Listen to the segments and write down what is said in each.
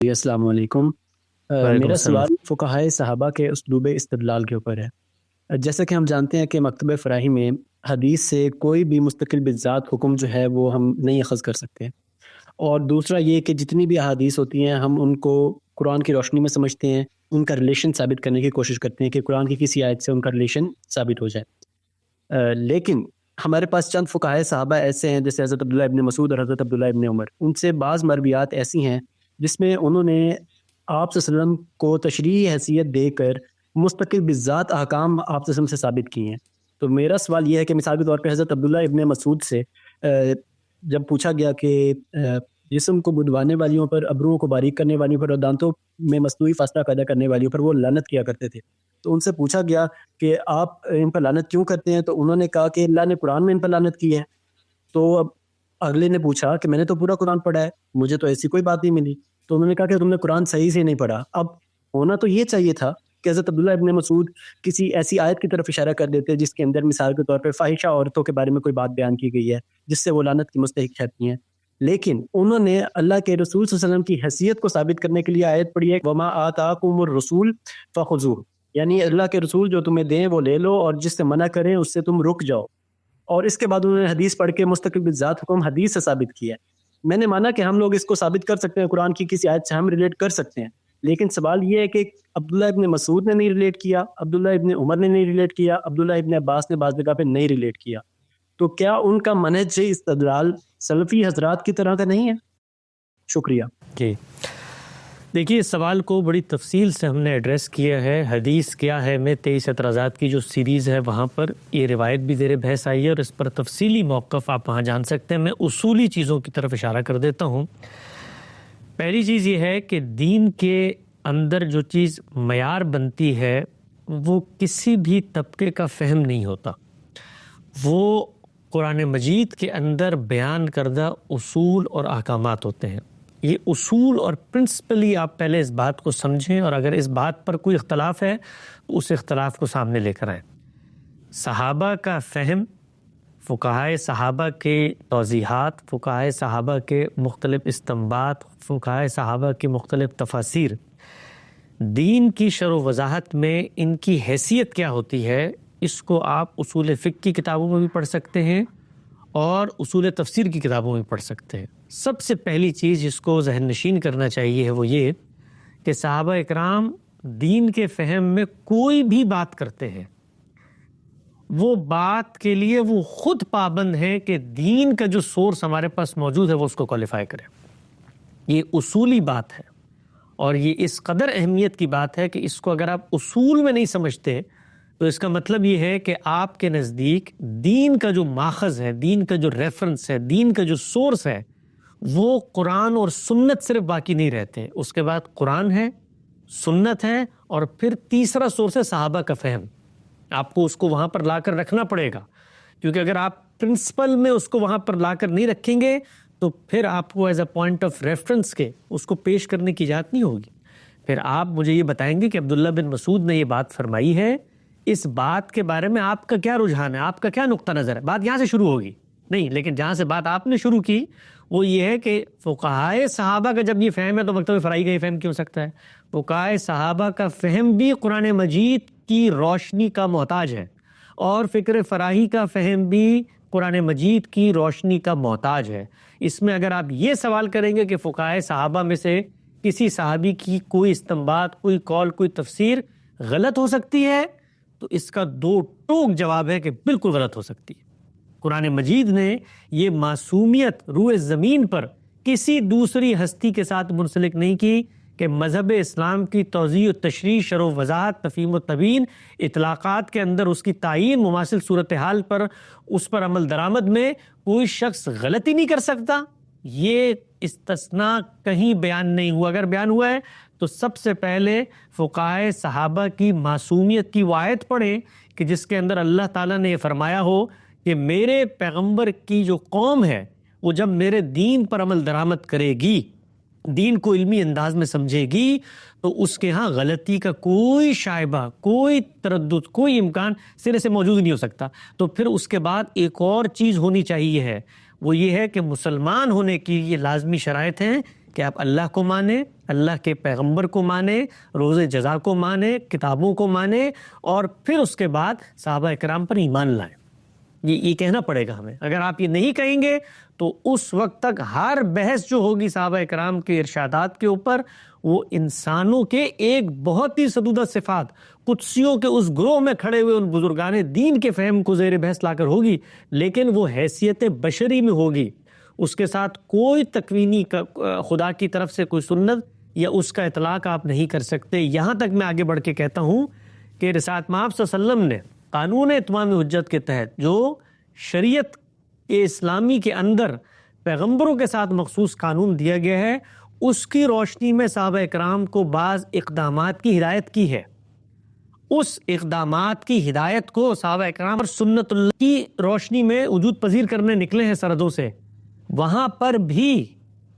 جی السلام علیکم۔ وعلیکم میرا السلام۔ سوال فقہائے صحابہ کے اسلوب استدلال کے اوپر ہے۔ جیسا کہ ہم جانتے ہیں کہ مکتبہ فراہی میں حدیث سے کوئی بھی مستقل بذات حکم جو ہے وہ ہم نہیں اخذ کر سکتے، اور دوسرا یہ کہ جتنی بھی احادیث ہوتی ہیں ہم ان کو قرآن کی روشنی میں سمجھتے ہیں، ان کا ریلیشن ثابت کرنے کی کوشش کرتے ہیں کہ قرآن کی کسی آیت سے ان کا ریلیشن ثابت ہو جائے۔ لیکن ہمارے پاس چند فقہائے صحابہ ایسے ہیں جیسے حضرت عبداللہ ابن مسعود اور حضرت عبداللہ ابن عمر، ان سے بعض مرویات ایسی ہیں جس میں انہوں نے آپ صلی اللہ علیہ وسلم کو تشریعی حیثیت دے کر مستقل بذات احکام آپ صلی اللہ علیہ وسلم سے ثابت کیے ہیں۔ تو میرا سوال یہ ہے کہ مثال کے طور پہ حضرت عبداللہ ابن مسعود سے جب پوچھا گیا کہ جسم کو بدوانے والیوں پر، ابروؤں کو باریک کرنے والیوں پر اور دانتوں میں مصنوعی فاصلہ پیدا کرنے والیوں پر وہ لعنت کیا کرتے تھے، تو ان سے پوچھا گیا کہ آپ ان پر لعنت کیوں کرتے ہیں، تو انہوں نے کہا کہ اللہ نے قرآن میں ان پر لعنت کی ہے۔ تو اب اگلے نے پوچھا کہ میں نے تو پورا قرآن پڑھا ہے، مجھے تو ایسی کوئی بات نہیں ملی۔ تو انہوں نے کہا کہ تم نے قرآن صحیح سے نہیں پڑھا۔ اب ہونا تو یہ چاہیے تھا کہ حضرت عبداللہ ابن مسعود کسی ایسی آیت کی طرف اشارہ کر دیتے جس کے اندر مثال کے طور پہ فاحشہ عورتوں کے بارے میں کوئی بات بیان کی گئی ہے جس سے وہ لعنت کی مستحق ٹھہرتی ہیں، لیکن انہوں نے اللہ کے رسول صلی اللہ علیہ وسلم کی حیثیت کو ثابت کرنے کے لیے آیت پڑھی ہے وما آتاکم الرسول فخذوہ، یعنی اللہ کے رسول جو تمہیں دیں وہ لے لو اور جس سے منع کریں اس سے تم رک جاؤ۔ اور اس کے بعد انہوں نے حدیث پڑھ کے مستقل بذات حکم حدیث سے ثابت کیا ہے۔ میں نے مانا کہ ہم لوگ اس کو ثابت کر سکتے ہیں، قرآن کی کسی آیت سے ہم ریلیٹ کر سکتے ہیں، لیکن سوال یہ ہے کہ عبداللہ ابن مسعود نے نہیں ریلیٹ کیا، عبداللہ ابن عمر نے نہیں ریلیٹ کیا، عبداللہ ابن عباس نے بعض جگہ پہ نہیں ریلیٹ کیا، تو کیا ان کا منہج استدلال سلفی حضرات کی طرح کا نہیں ہے؟ شکریہ۔ جی دیکھیے، اس سوال کو بڑی تفصیل سے ہم نے ایڈریس کیا ہے۔ حدیث کیا ہے میں 23 اعتراضات کی جو سیریز ہے وہاں پر یہ روایت بھی زیر بحث آئی ہے اور اس پر تفصیلی موقف آپ وہاں جان سکتے ہیں۔ میں اصولی چیزوں کی طرف اشارہ کر دیتا ہوں۔ پہلی چیز یہ ہے کہ دین کے اندر جو چیز معیار بنتی ہے وہ کسی بھی طبقے کا فہم نہیں ہوتا، وہ قرآن مجید کے اندر بیان کردہ اصول اور احکامات ہوتے ہیں۔ یہ اصول اور پرنسپلی آپ پہلے اس بات کو سمجھیں، اور اگر اس بات پر کوئی اختلاف ہے تو اس اختلاف کو سامنے لے کر آئیں۔ صحابہ کا فہم، فقہائے صحابہ کے توضیحات، فقہائے صحابہ کے مختلف استنباط، فقہائے صحابہ کی مختلف تفاسیر، دین کی شرح و وضاحت میں ان کی حیثیت کیا ہوتی ہے، اس کو آپ اصول فقہ کی کتابوں میں بھی پڑھ سکتے ہیں اور اصول تفسیر کی کتابوں میں پڑھ سکتے ہیں۔ سب سے پہلی چیز جس کو ذہن نشین کرنا چاہیے ہے وہ یہ کہ صحابہ اکرام دین کے فہم میں کوئی بھی بات کرتے ہیں، وہ بات کے لیے وہ خود پابند ہے کہ دین کا جو سورس ہمارے پاس موجود ہے وہ اس کو کوالیفائی کرے۔ یہ اصولی بات ہے اور یہ اس قدر اہمیت کی بات ہے کہ اس کو اگر آپ اصول میں نہیں سمجھتے تو اس کا مطلب یہ ہے کہ آپ کے نزدیک دین کا جو ماخذ ہے، دین کا جو ریفرنس ہے، دین کا جو سورس ہے، وہ قرآن اور سنت صرف باقی نہیں رہتے، اس کے بعد قرآن ہے، سنت ہے، اور پھر تیسرا سورس ہے صحابہ کا فہم۔ آپ کو اس کو وہاں پر لا کر رکھنا پڑے گا، کیونکہ اگر آپ پرنسپل میں اس کو وہاں پر لا کر نہیں رکھیں گے تو پھر آپ کو as a point of reference کے اس کو پیش کرنے کی اجازت نہیں ہوگی۔ پھر آپ مجھے یہ بتائیں گے کہ عبداللہ بن مسعود نے یہ بات فرمائی ہے، اس بات کے بارے میں آپ کا کیا رجحان ہے، آپ کا کیا نقطہ نظر ہے؟ بات یہاں سے شروع ہوگی نہیں، لیکن جہاں سے بات آپ نے شروع کی وہ یہ ہے کہ فقہائے صحابہ کا جب یہ فہم ہے تو مکتبہ فرائی کا یہ فہم کیوں سکتا ہے؟ فقہائے صحابہ کا فہم بھی قرآن مجید کی روشنی کا محتاج ہے، اور فکر فراہی کا فہم بھی قرآن مجید کی روشنی کا محتاج ہے۔ اس میں اگر آپ یہ سوال کریں گے کہ فقہائے صحابہ میں سے کسی صحابی کی کوئی استنباط، کوئی قول، کوئی تفسیر غلط ہو سکتی ہے، تو اس کا دو ٹوک جواب ہے کہ بالکل غلط ہو سکتی ہے۔ قرآن مجید نے یہ معصومیت روئے زمین پر کسی دوسری ہستی کے ساتھ منسلک نہیں کی کہ مذہب اسلام کی توضیح و تشریح، شرح و وضاحت، تفہیم و تبیین، اطلاقات کے اندر اس کی تعیین، مماثل صورتحال پر اس پر عمل درآمد میں کوئی شخص غلطی نہیں کر سکتا۔ یہ استثناء کہیں بیان نہیں ہوا، اگر بیان ہوا ہے تو سب سے پہلے فقہائے صحابہ کی معصومیت کی وہ آیت پڑھیں کہ جس کے اندر اللہ تعالیٰ نے یہ فرمایا ہو کہ میرے پیغمبر کی جو قوم ہے وہ جب میرے دین پر عمل درآمد کرے گی، دین کو علمی انداز میں سمجھے گی، تو اس کے ہاں غلطی کا کوئی شائبہ، کوئی تردد، کوئی امکان سرے سے موجود نہیں ہو سکتا۔ تو پھر اس کے بعد ایک اور چیز ہونی چاہیے ہے، وہ یہ ہے کہ مسلمان ہونے کی یہ لازمی شرائط ہیں کہ آپ اللہ کو مانیں، اللہ کے پیغمبر کو مانیں، روز جزا کو مانیں، کتابوں کو مانیں، اور پھر اس کے بعد صحابہ اکرام پر ایمان لائیں۔ یہ کہنا پڑے گا ہمیں۔ اگر آپ یہ نہیں کہیں گے تو اس وقت تک ہر بحث جو ہوگی صحابہ اکرام کے ارشادات کے اوپر، وہ انسانوں کے ایک بہت ہی سدودہ صفات، قدسیوں کے اس گروہ میں کھڑے ہوئے ان بزرگان دین کے فہم کو زیر بحث لا کر ہوگی، لیکن وہ حیثیت بشری میں ہوگی۔ اس کے ساتھ کوئی تکوینی خدا کی طرف سے کوئی سنت یا اس کا اطلاق آپ نہیں کر سکتے۔ یہاں تک میں آگے بڑھ کے کہتا ہوں کہ رسالت مآب صلی اللہ علیہ وسلم نے قانون اتمام حجت کے تحت جو شریعت اسلامی کے اندر پیغمبروں کے ساتھ مخصوص قانون دیا گیا ہے، اس کی روشنی میں صحابہ اکرام کو بعض اقدامات کی ہدایت کی ہے۔ اس اقدامات کی ہدایت کو صحابہ اکرام اور سنت اللہ کی روشنی میں وجود پذیر کرنے نکلے ہیں سرحدوں سے، وہاں پر بھی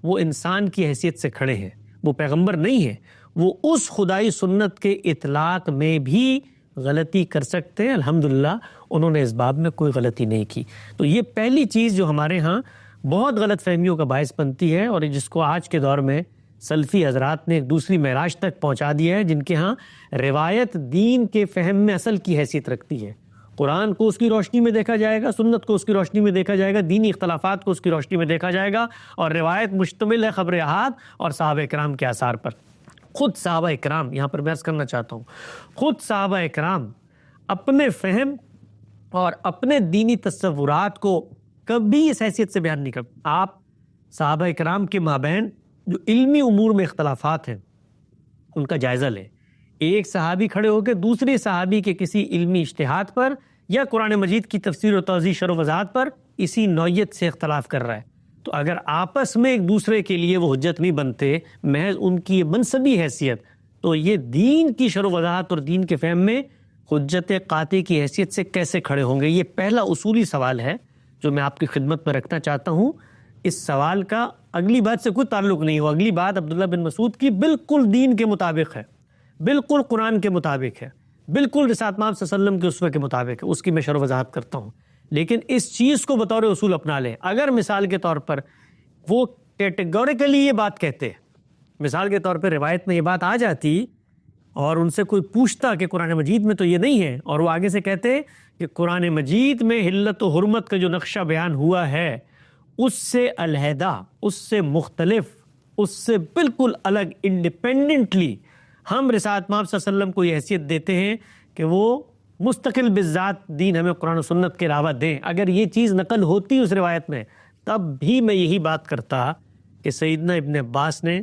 وہ انسان کی حیثیت سے کھڑے ہیں، وہ پیغمبر نہیں ہے، وہ اس خدائی سنت کے اطلاق میں بھی غلطی کر سکتے ہیں۔ الحمدللہ انہوں نے اس باب میں کوئی غلطی نہیں کی۔ تو یہ پہلی چیز جو ہمارے ہاں بہت غلط فہمیوں کا باعث بنتی ہے، اور جس کو آج کے دور میں سلفی حضرات نے ایک دوسری معراج تک پہنچا دیا ہے، جن کے ہاں روایت دین کے فہم میں اصل کی حیثیت رکھتی ہے۔ قرآن کو اس کی روشنی میں دیکھا جائے گا، سنت کو اس کی روشنی میں دیکھا جائے گا، دینی اختلافات کو اس کی روشنی میں دیکھا جائے گا، اور روایت مشتمل ہے خبر احاد اور صحابہ اکرام کے آثار پر۔ خود صحابہ اکرام، یہاں پر میں عرض کرنا چاہتا ہوں، خود صحابہ اکرام اپنے فہم اور اپنے دینی تصورات کو کبھی اس حیثیت سے بیان نہیں کرتے۔ آپ صحابہ اکرام کے مابین جو علمی امور میں اختلافات ہیں ان کا جائزہ لیں۔ ایک صحابی کھڑے ہو کے دوسری صحابی کے کسی علمی اجتہاد پر یا قرآن مجید کی تفسیر و توضیح شرح و وضاحت پر اسی نوعیت سے اختلاف کر رہا ہے، تو اگر آپس میں ایک دوسرے کے لیے وہ حجت نہیں بنتے، محض ان کی منصبی حیثیت، تو یہ دین کی شرح و وضاحت اور دین کے فہم میں حجت قاطع کی حیثیت سے کیسے کھڑے ہوں گے؟ یہ پہلا اصولی سوال ہے جو میں آپ کی خدمت میں رکھنا چاہتا ہوں۔ اس سوال کا اگلی بات سے کوئی تعلق نہیں ہو۔ اگلی بات عبداللہ بن مسعود کی بالکل دین کے مطابق ہے، بالکل قرآن کے مطابق ہے، بالکل رسالت مآب صلی اللہ علیہ وسلم کے اسوہ کے مطابق ہے، اس کی میں شرح و وضاحت کرتا ہوں۔ لیکن اس چیز کو بطور اصول اپنا لیں۔ اگر مثال کے طور پر وہ کیٹیگوریکلی یہ بات کہتے، مثال کے طور پر روایت میں یہ بات آ جاتی اور ان سے کوئی پوچھتا کہ قرآن مجید میں تو یہ نہیں ہے، اور وہ آگے سے کہتے کہ قرآن مجید میں حلت و حرمت کا جو نقشہ بیان ہوا ہے اس سے علیحدہ، اس سے مختلف، اس سے بالکل الگ، انڈیپینڈنٹلی ہم رسالت مآب صلی اللہ علیہ وسلم کو یہ حیثیت دیتے ہیں کہ وہ مستقل بالذات دین ہمیں قرآن و سنت کے علاوہ دیں۔ اگر یہ چیز نقل ہوتی اس روایت میں، تب بھی میں یہی بات کرتا کہ سیدنا ابن عباس نے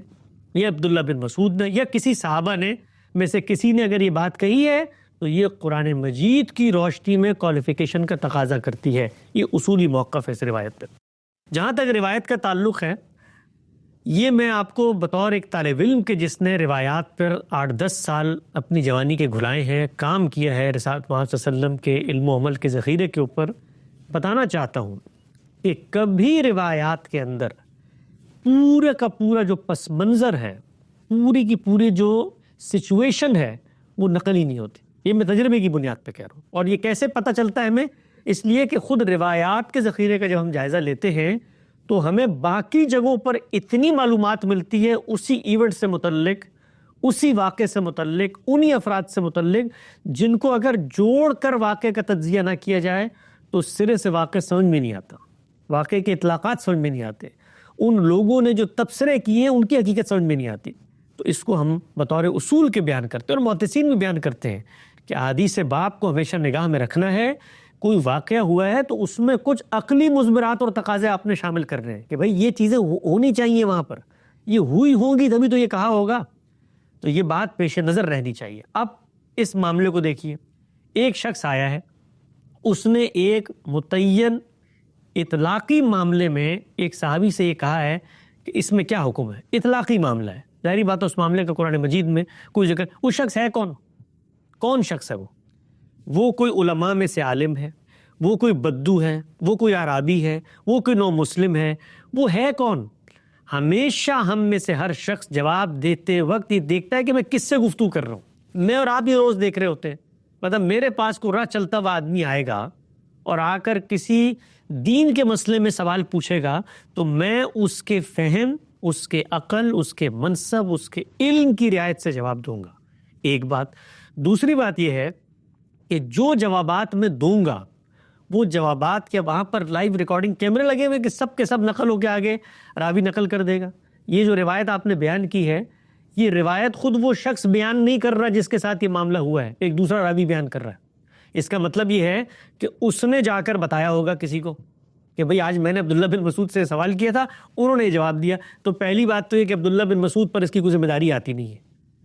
یا عبداللہ بن مسعود نے یا کسی صحابہ نے میں سے کسی نے اگر یہ بات کہی ہے تو یہ قرآن مجید کی روشنی میں کوالیفیکیشن کا تقاضا کرتی ہے۔ یہ اصولی موقف ہے اس روایت پہ۔ جہاں تک روایت کا تعلق ہے، یہ میں آپ کو بطور ایک طالب علم کے جس نے روایات پر 8-10 سال اپنی جوانی کے گھلائے ہیں، کام کیا ہے رسالت مآب صلی اللہ علیہ وسلم کے علم و عمل کے ذخیرے کے اوپر، بتانا چاہتا ہوں کہ کبھی روایات کے اندر پورا کا پورا جو پس منظر ہے، پوری کی پوری جو سچویشن ہے، وہ نقل ہی نہیں ہوتی۔ یہ میں تجربے کی بنیاد پہ کہہ رہا ہوں۔ اور یہ کیسے پتہ چلتا ہے ہمیں؟ اس لیے کہ خود روایات کے ذخیرے کا جب ہم جائزہ لیتے ہیں تو ہمیں باقی جگہوں پر اتنی معلومات ملتی ہے اسی ایونٹ سے متعلق، اسی واقعے سے متعلق، انہی افراد سے متعلق، جن کو اگر جوڑ کر واقعے کا تجزیہ نہ کیا جائے تو سرے سے واقعہ سمجھ میں نہیں آتا، واقعے کے اطلاقات سمجھ میں نہیں آتے، ان لوگوں نے جو تبصرے کیے ہیں ان کی حقیقت سمجھ میں نہیں آتی۔ تو اس کو ہم بطور اصول کے بیان کرتے ہیں، اور محدثین بھی بیان کرتے ہیں کہ احادیث باب کو ہمیشہ نگاہ میں رکھنا ہے۔ کوئی واقعہ ہوا ہے تو اس میں کچھ عقلی مضمرات اور تقاضے آپ نے شامل کرنے ہیں کہ بھائی یہ چیزیں ہونی چاہیے، وہاں پر یہ ہوئی ہوں گی تبھی تو یہ کہا ہوگا، تو یہ بات پیش نظر رہنی چاہیے۔ اب اس معاملے کو دیکھیے، ایک شخص آیا ہے، اس نے ایک متعین اطلاقی معاملے میں ایک صحابی سے یہ کہا ہے کہ اس میں کیا حکم ہے، اطلاقی معاملہ ہے، ظاہری بات ہے اس معاملے کا قرآن مجید میں کوئی ذکر، وہ شخص ہے کون شخص ہے؟ وہ کوئی علماء میں سے عالم ہے، وہ کوئی بدو ہے، وہ کوئی عرابی ہے، وہ کوئی نو مسلم ہے، وہ ہے کون؟ ہمیشہ ہم میں سے ہر شخص جواب دیتے وقت یہ دیکھتا ہے کہ میں کس سے گفتگو کر رہا ہوں۔ میں اور آپ یہ روز دیکھ رہے ہوتے ہیں، مطلب میرے پاس کوئی راہ چلتا ہوا آدمی آئے گا اور آ کر کسی دین کے مسئلے میں سوال پوچھے گا تو میں اس کے فہم اس کے عقل، اس کے منصب، اس کے علم کی رعایت سے جواب دوں گا، ایک بات۔ دوسری بات یہ ہے کہ جو جوابات میں دوں گا وہ جوابات کے وہاں پر لائیو ریکارڈنگ کیمرے لگے ہوئے کہ سب کے سب نقل ہو کے آگے راوی نقل کر دے گا۔ یہ جو روایت آپ نے بیان کی ہے، یہ روایت خود وہ شخص بیان نہیں کر رہا جس کے ساتھ یہ معاملہ ہوا ہے، ایک دوسرا راوی بیان کر رہا ہے۔ اس کا مطلب یہ ہے کہ اس نے جا کر بتایا ہوگا کسی کو کہ بھئی آج میں نے عبداللہ بن مسعود سے سوال کیا تھا، انہوں نے جواب دیا۔ تو پہلی بات تو یہ کہ عبداللہ بن مسعود پر اس کی کوئی ذمہ داری آتی نہیں ہے،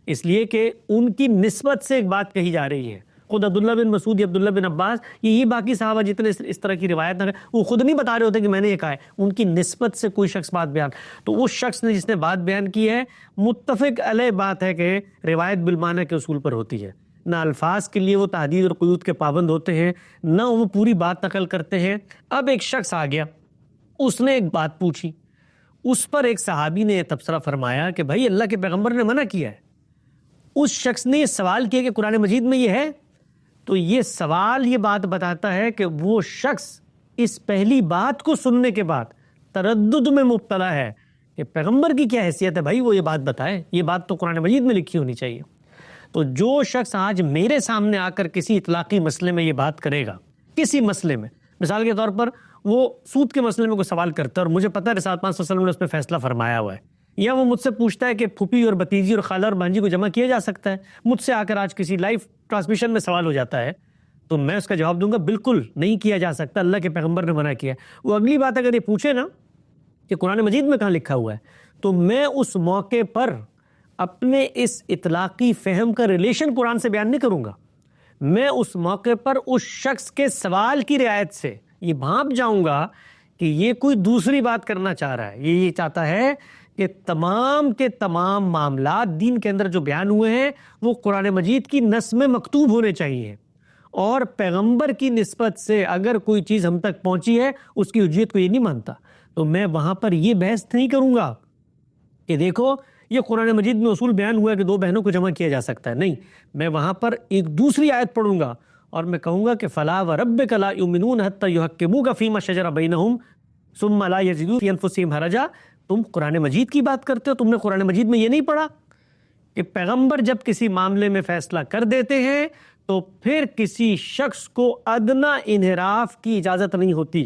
اس لیے کہ ان کی نسبت سے ایک بات کہی جا رہی ہے۔ خود عبداللہ بن مسعود یا عبداللہ بن عباس، یہی باقی صحابہ جتنے اس طرح کی روایت نہ، وہ خود نہیں بتا رہے ہوتے کہ میں نے یہ کہا ہے، ان کی نسبت سے کوئی شخص بات بیان، تو اس شخص نے جس نے بات بیان کی ہے، متفق علیہ بات ہے کہ روایت بالمعنی کے اصول پر ہوتی ہے، نہ الفاظ کے لیے وہ تحدید اور قیود کے پابند ہوتے ہیں، نہ وہ پوری بات نقل کرتے ہیں۔ اب ایک شخص آ گیا، اس نے ایک بات پوچھی، اس پر ایک صحابی نے تبصرہ فرمایا کہ بھائی اللہ کے پیغمبر نے منع کیا ہے۔ اس شخص نے یہ سوال کیا کہ قرآن مجید میں یہ ہے، تو یہ سوال یہ بات بتاتا ہے کہ وہ شخص اس پہلی بات کو سننے کے بعد تردد میں مبتلا ہے کہ پیغمبر کی کیا حیثیت ہے، بھائی وہ یہ بات بتائے، یہ بات تو قرآن مجید میں لکھی ہونی چاہیے۔ تو جو شخص آج میرے سامنے آ کر کسی اطلاقی مسئلے میں یہ بات کرے گا، کسی مسئلے میں، مثال کے طور پر وہ سود کے مسئلے میں کوئی سوال کرتا ہے اور مجھے پتہ ہے رسالت پاک صلی اللہ علیہ وسلم نے اس پہ فیصلہ فرمایا ہوا ہے، یا وہ مجھ سے پوچھتا ہے کہ پھوپھی اور بھتیجی اور خالہ اور بھانجی کو جمع کیا جا سکتا ہے، مجھ سے آ کر آج کسی لائیو ٹرانسمیشن میں سوال ہو جاتا ہے، تو میں اس کا جواب دوں گا بالکل نہیں کیا جا سکتا، اللہ کے پیغمبر نے منع کیا۔ وہ اگلی بات اگر یہ پوچھے نا کہ قرآن مجید میں کہاں لکھا ہوا ہے، تو میں اس موقع پر اپنے اس اطلاقی فہم کا ریلیشن قرآن سے بیان نہیں کروں گا، میں اس موقع پر اس شخص کے سوال کی رعایت سے یہ بھانپ جاؤں گا کہ یہ کوئی دوسری بات کرنا چاہ رہا ہے، یہ چاہتا ہے کہ تمام کے تمام معاملات دین کے اندر جو بیان ہوئے ہیں وہ قرآن مجید کی نص میں مکتوب ہونے چاہیے، اور پیغمبر کی نسبت سے اگر کوئی چیز ہم تک پہنچی ہے اس کی حجیت کو یہ نہیں مانتا۔ تو میں وہاں پر یہ بحث نہیں کروں گا کہ دیکھو یہ قرآن مجید میں اصول بیان ہوا ہے کہ دو بہنوں کو جمع کیا جا سکتا ہے، نہیں، میں وہاں پر ایک دوسری آیت پڑھوں گا اور میں کہوں گا کہ فَلَا وَرَبِّكَ لَا يُؤْمِنُونَ حَتَّى يُحَكِّمُوكَ فِي مَا شَجَرَ بَيْنَهُمْ ثُمَّ لَا يَجِدُوا فِي أَنفُسِهِمْ حَرَجًا۔ تم قرآن مجید کی بات کرتے ہو، تم نے قرآن مجید میں یہ نہیں پڑھا کہ پیغمبر جب کسی معاملے میں فیصلہ کر دیتے ہیں تو پھر کسی شخص کو ادنا انحراف کی اجازت نہیں ہوتی،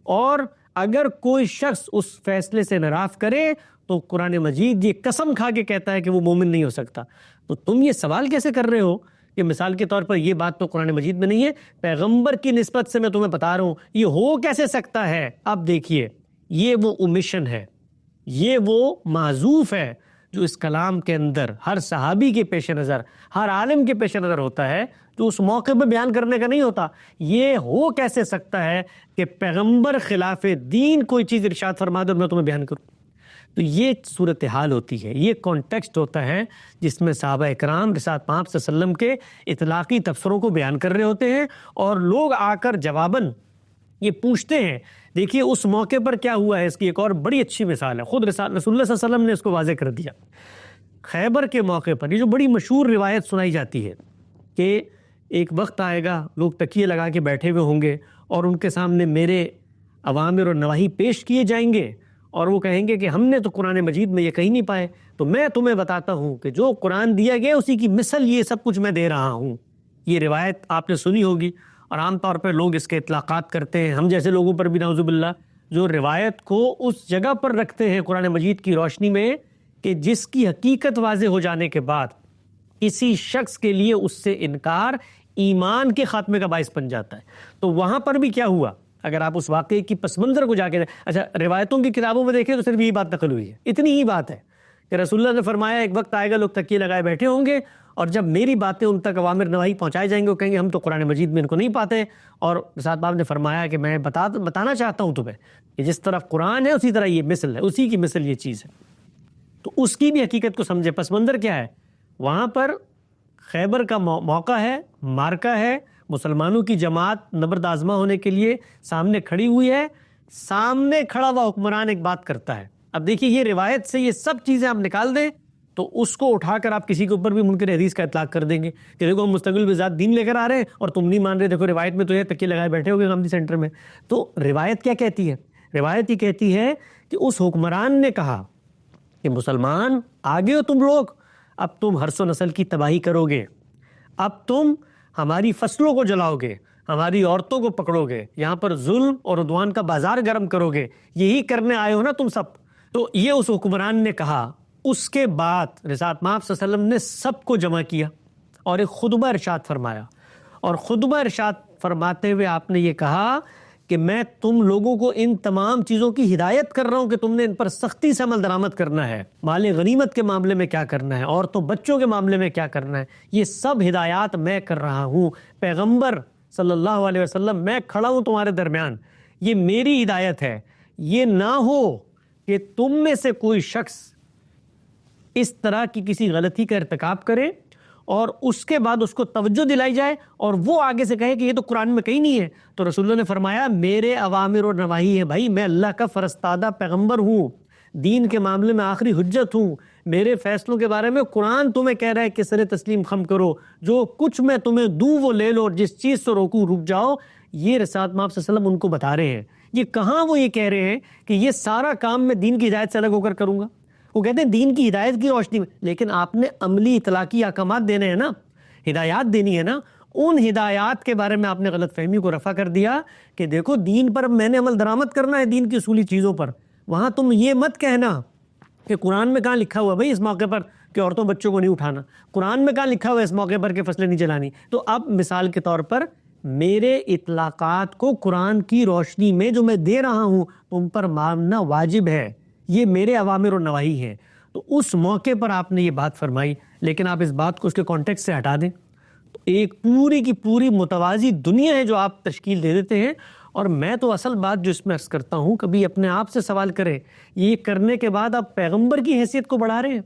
اور اگر کوئی شخص اس فیصلے سے انحراف کرے تو قرآن مجید یہ قسم کھا کے کہتا ہے کہ وہ مومن نہیں ہو سکتا۔ تو تم یہ سوال کیسے کر رہے ہو کہ مثال کے طور پر یہ بات تو قرآن مجید میں نہیں ہے، پیغمبر کی نسبت سے میں تمہیں بتا رہا ہوں، یہ ہو کیسے سکتا ہے؟ اب دیکھیے، یہ وہ اومیشن ہے، یہ وہ معذوف ہے جو اس کلام کے اندر ہر صحابی کے پیش نظر، ہر عالم کے پیش نظر ہوتا ہے، جو اس موقع پہ بیان کرنے کا نہیں ہوتا۔ یہ ہو کیسے سکتا ہے کہ پیغمبر خلاف دین کوئی چیز ارشاد فرما دے اور میں تمہیں بیان کروں؟ تو یہ صورتحال ہوتی ہے، یہ کانٹیکسٹ ہوتا ہے جس میں صحابہ اکرام رسالت پاک صلی اللہ علیہ وسلم کے اطلاقی تبصروں کو بیان کر رہے ہوتے ہیں، اور لوگ آ کر جواباً یہ پوچھتے ہیں۔ دیکھیے اس موقع پر کیا ہوا ہے، اس کی ایک اور بڑی اچھی مثال ہے، خود رسول اللہ صلی اللہ علیہ وسلم نے اس کو واضح کر دیا۔ خیبر کے موقع پر یہ جو بڑی مشہور روایت سنائی جاتی ہے کہ ایک وقت آئے گا، لوگ تکیے لگا کے بیٹھے ہوئے ہوں گے اور ان کے سامنے میرے اوامر اور نواہی پیش کیے جائیں گے، اور وہ کہیں گے کہ ہم نے تو قرآن مجید میں یہ کہیں نہیں پائے، تو میں تمہیں بتاتا ہوں کہ جو قرآن دیا گیا اسی کی مثل یہ سب کچھ میں دے رہا ہوں۔ یہ روایت آپ نے سنی ہوگی، اور عام طور پر لوگ اس کے اطلاقات کرتے ہیں، ہم جیسے لوگوں پر بھی نعوذ باللہ جو روایت کو اس جگہ پر رکھتے ہیں قرآن مجید کی روشنی میں کہ جس کی حقیقت واضح ہو جانے کے بعد کسی شخص کے لیے اس سے انکار ایمان کے خاتمے کا باعث بن جاتا ہے۔ تو وہاں پر بھی کیا ہوا، اگر آپ اس واقعے کی پس منظر کو جا کے اچھا روایتوں کی کتابوں میں دیکھیں تو صرف یہی بات نقل ہوئی ہے، اتنی ہی بات ہے کہ رسول اللہ نے فرمایا ایک وقت آئے گا لوگ تکیے لگائے بیٹھے ہوں گے، اور جب میری باتیں ان تک اوامر نواہی پہنچائے جائیں گے وہ کہیں گے ہم تو قرآن مجید میں ان کو نہیں پاتے، اور رسالت پاک نے فرمایا کہ میں بتانا چاہتا ہوں تمہیں کہ جس طرح قرآن ہے اسی طرح یہ مثل ہے، اسی کی مثل یہ چیز ہے۔ تو اس کی بھی حقیقت کو سمجھے، پس منظر کیا ہے، وہاں پر خیبر کا موقع ہے، مارکا ہے، مسلمانوں کی جماعت نبرد آزما ہونے کے لیے سامنے کھڑی ہوئی ہے، سامنے کھڑا ہوا حکمران ایک بات کرتا ہے۔ اب دیکھیے یہ روایت سے یہ سب چیزیں آپ نکال دیں تو اس کو اٹھا کر آپ کسی کے اوپر بھی منکر حدیث کا اطلاق کر دیں گے کہ دیکھو ہم مستقل بذات دین لے کر آ رہے ہیں اور تم نہیں مان رہے، دیکھو روایت میں تو یہ تکیے لگائے بیٹھے ہوگے غامدی سینٹر میں۔ تو روایت کیا کہتی ہے؟ روایت یہ کہتی ہے کہ اس حکمران نے کہا کہ مسلمان آگے ہو تم لوگ، اب تم حرث و نسل کی تباہی کرو گے، اب تم ہماری فصلوں کو جلاؤ گے، ہماری عورتوں کو پکڑو گے، یہاں پر ظلم اور عدوان کا بازار گرم کرو گے، یہی کرنے آئے ہو نا تم سب. تو یہ اس حکمران نے کہا. اس کے بعد رسالت مآب صلی اللہ علیہ وسلم نے سب کو جمع کیا اور ایک خطبہ ارشاد فرمایا، اور خطبہ ارشاد فرماتے ہوئے آپ نے یہ کہا کہ میں تم لوگوں کو ان تمام چیزوں کی ہدایت کر رہا ہوں کہ تم نے ان پر سختی سے عمل درآمد کرنا ہے. مال غنیمت کے معاملے میں کیا کرنا ہے، عورتوں بچوں کے معاملے میں کیا کرنا ہے، یہ سب ہدایات میں کر رہا ہوں. پیغمبر صلی اللہ علیہ وسلم میں کھڑا ہوں تمہارے درمیان، یہ میری ہدایت ہے. یہ نہ ہو کہ تم میں سے کوئی شخص اس طرح کی کسی غلطی کا ارتکاب کرے اور اس کے بعد اس کو توجہ دلائی جائے اور وہ آگے سے کہے کہ یہ تو قرآن میں کہیں نہیں ہے. تو رسول اللہ نے فرمایا میرے اوامر اور نواہی ہیں بھائی، میں اللہ کا فرستادہ پیغمبر ہوں، دین کے معاملے میں آخری حجت ہوں. میرے فیصلوں کے بارے میں قرآن تمہیں کہہ رہا ہے کہ سر تسلیم خم کرو، جو کچھ میں تمہیں دوں وہ لے لو اور جس چیز سے روکوں رک جاؤ. یہ رسالت مآب صلی اللہ علیہ وسلم ان کو بتا رہے ہیں. یہ کہاں وہ یہ کہہ رہے ہیں کہ یہ سارا کام میں دین کی ہدایت سے الگ ہو کر کروں گا. وہ کہتے ہیں دین کی ہدایت کی روشنی میں، لیکن آپ نے عملی اطلاقی احکامات دینے ہیں نا، ہدایات دینی ہے نا. ان ہدایات کے بارے میں آپ نے غلط فہمی کو رفع کر دیا کہ دیکھو دین پر میں نے عمل درآمد کرنا ہے، دین کی اصولی چیزوں پر. وہاں تم یہ مت کہنا کہ قرآن میں کہاں لکھا ہوا بھائی اس موقع پر کہ عورتوں بچوں کو نہیں اٹھانا، قرآن میں کہاں لکھا ہوا اس موقع پر کہ فصلیں نہیں جلانی. تو اب مثال کے طور پر میرے اطلاقات کو قرآن کی روشنی میں جو میں دے رہا ہوں تم پر ماننا واجب ہے، یہ میرے اوامر و نواہی ہیں. تو اس موقع پر آپ نے یہ بات فرمائی، لیکن آپ اس بات کو اس کے کانٹیکسٹ سے ہٹا دیں تو ایک پوری کی پوری متوازی دنیا ہے جو آپ تشکیل دے دیتے ہیں. اور میں تو اصل بات جو اس میں عرض کرتا ہوں، کبھی اپنے آپ سے سوال کریں، یہ کرنے کے بعد آپ پیغمبر کی حیثیت کو بڑھا رہے ہیں،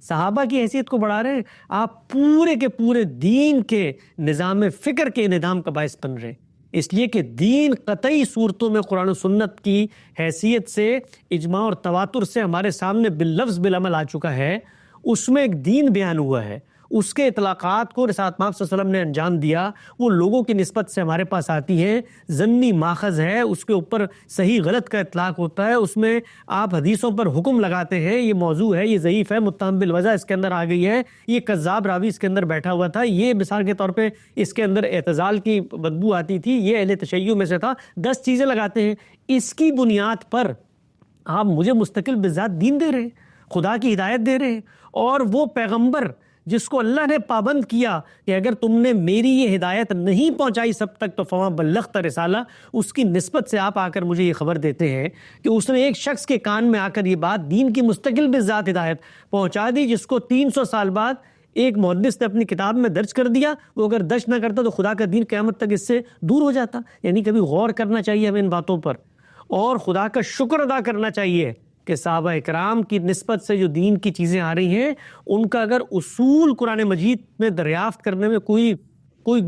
صحابہ کی حیثیت کو بڑھا رہے ہیں، آپ پورے کے پورے دین کے نظام فکر کے انہدام کا باعث بن رہے ہیں. اس لیے کہ دین قطعی صورتوں میں قرآن و سنت کی حیثیت سے اجماع اور تواتر سے ہمارے سامنے باللفظ بالعمل آ چکا ہے. اس میں ایک دین بیان ہوا ہے، اس کے اطلاقات کو رسالت مآب صلی اللہ علیہ وسلم نے انجام دیا، وہ لوگوں کی نسبت سے ہمارے پاس آتی ہے، ضمنی ماخذ ہے، اس کے اوپر صحیح غلط کا اطلاق ہوتا ہے، اس میں آپ حدیثوں پر حکم لگاتے ہیں، یہ موضوع ہے، یہ ضعیف ہے، متہم بالوضع اس کے اندر آ گئی ہے، یہ کذاب راوی اس کے اندر بیٹھا ہوا تھا، یہ مثال کے طور پہ اس کے اندر اعتزال کی بدبو آتی تھی، یہ اہل تشیع میں سے تھا. 10 چیزیں لگاتے ہیں. اس کی بنیاد پر آپ مجھے مستقل بذات دین دے رہے ہیں، خدا کی ہدایت دے رہے ہیں. اور وہ پیغمبر جس کو اللہ نے پابند کیا کہ اگر تم نے میری یہ ہدایت نہیں پہنچائی سب تک تو فما بلغت رسالہ، اس کی نسبت سے آپ آ کر مجھے یہ خبر دیتے ہیں کہ اس نے ایک شخص کے کان میں آ کر یہ بات دین کی مستقل بذات ہدایت پہنچا دی، جس کو 300 سال بعد ایک محدث نے اپنی کتاب میں درج کر دیا. وہ اگر درج نہ کرتا تو خدا کا دین قیامت تک اس سے دور ہو جاتا. یعنی کبھی غور کرنا چاہیے ہمیں ان باتوں پر، اور خدا کا شکر ادا کرنا چاہیے کہ صحابہ اکرام کی نسبت سے جو دین کی چیزیں آ رہی ہیں ان کا اگر اصول قرآن مجید میں دریافت کرنے میں کوئی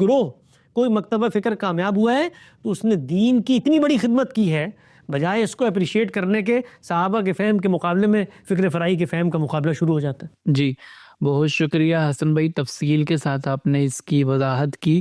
گروہ، کوئی مکتبہ فکر کامیاب ہوا ہے تو اس نے دین کی اتنی بڑی خدمت کی ہے، بجائے اس کو اپریشیٹ کرنے کے صحابہ کے فہم کے مقابلے میں فکر فرائی کے فہم کا مقابلہ شروع ہو جاتا ہے. جی بہت شکریہ حسن بھائی، تفصیل کے ساتھ آپ نے اس کی وضاحت کی.